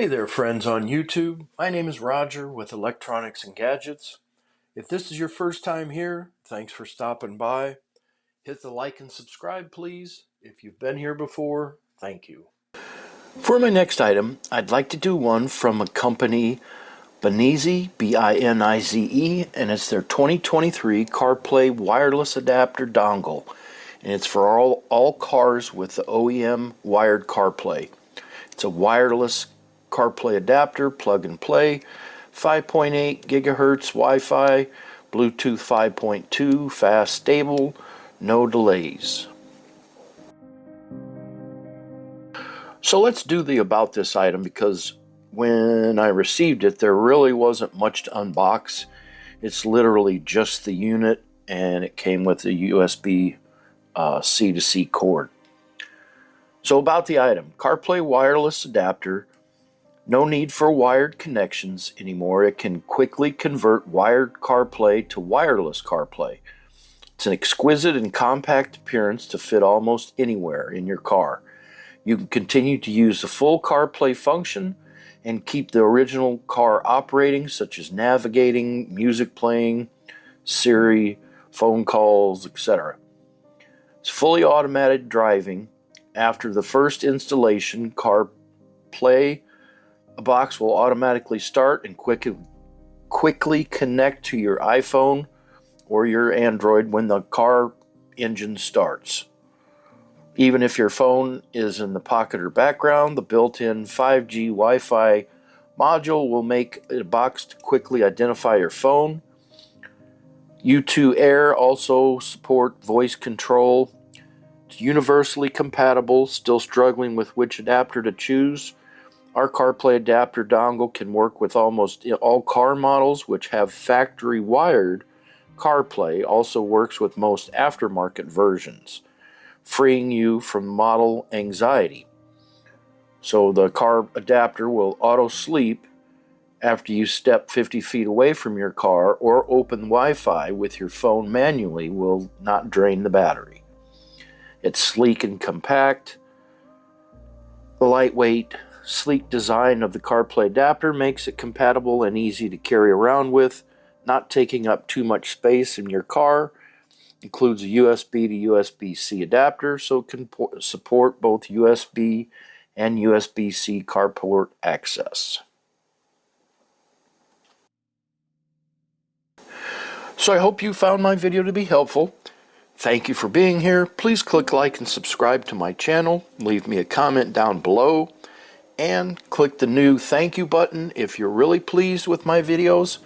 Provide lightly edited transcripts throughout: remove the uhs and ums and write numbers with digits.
Hey there, friends on YouTube. My name is Roger with Electronics and Gadgets. If this is your first time here, thanks for stopping by. Hit the like and subscribe, please. If you've been here before, thank you. For my next item, I'd like to do one from a company, Binizie, B-I-N-I-Z-E, and it's their 2023 CarPlay Wireless Adapter Dongle. And it's for all cars with the OEM wired CarPlay. It's a wireless CarPlay adapter, plug and play, 5.8 gigahertz Wi-Fi, Bluetooth 5.2, fast, stable, no delays. So let's do the about this item, because when I received it, there really wasn't much to unbox. It's literally just the unit, and it came with a USB C-to-C cord. So about the item, CarPlay wireless adapter. No need for wired connections anymore. It can quickly convert wired CarPlay to wireless CarPlay. It's an exquisite and compact appearance to fit almost anywhere in your car. You can continue to use the full CarPlay function and keep the original car operating, such as navigating, music playing, Siri, phone calls, etc. It's fully automated driving. After the first installation, CarPlay box will automatically start and quickly connect to your iPhone or your Android when the car engine starts. Even if your phone is in the pocket or background, the built-in 5G Wi-Fi module will make a box to quickly identify your phone. U2 Air also support voice control. It's universally compatible. Still struggling with which adapter to choose? Our CarPlay Adapter dongle can work with almost all car models which have factory wired CarPlay. Also works with most aftermarket versions, freeing you from model anxiety. So the car adapter will auto sleep after you step 50 feet away from your car, or open Wi-Fi with your phone manually will not drain the battery. It's sleek and compact. The lightweight, sleek design of the CarPlay adapter makes it compatible and easy to carry around with, not taking up too much space in your car. Includes a USB to USB-C adapter, so it can support both USB and USB-C carport access. So I hope you found my video to be helpful. Thank you for being here. Please click like and subscribe to my channel. Leave me a comment down below. And click the new thank you button if you're really pleased with my videos.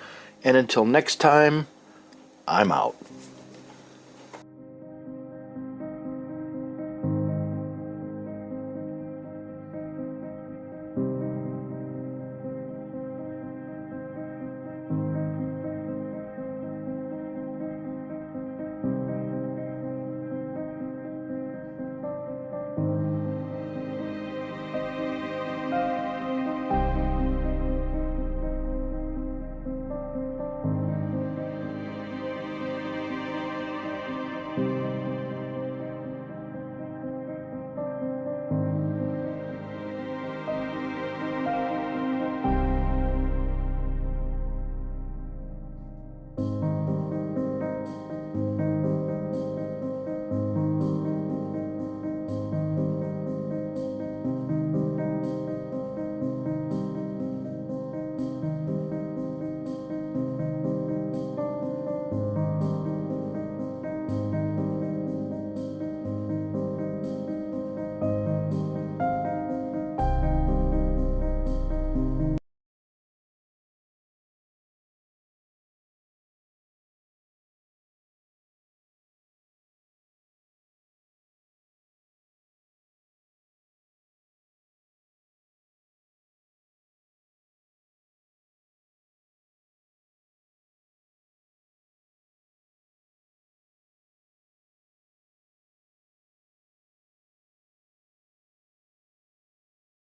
And until next time, I'm out.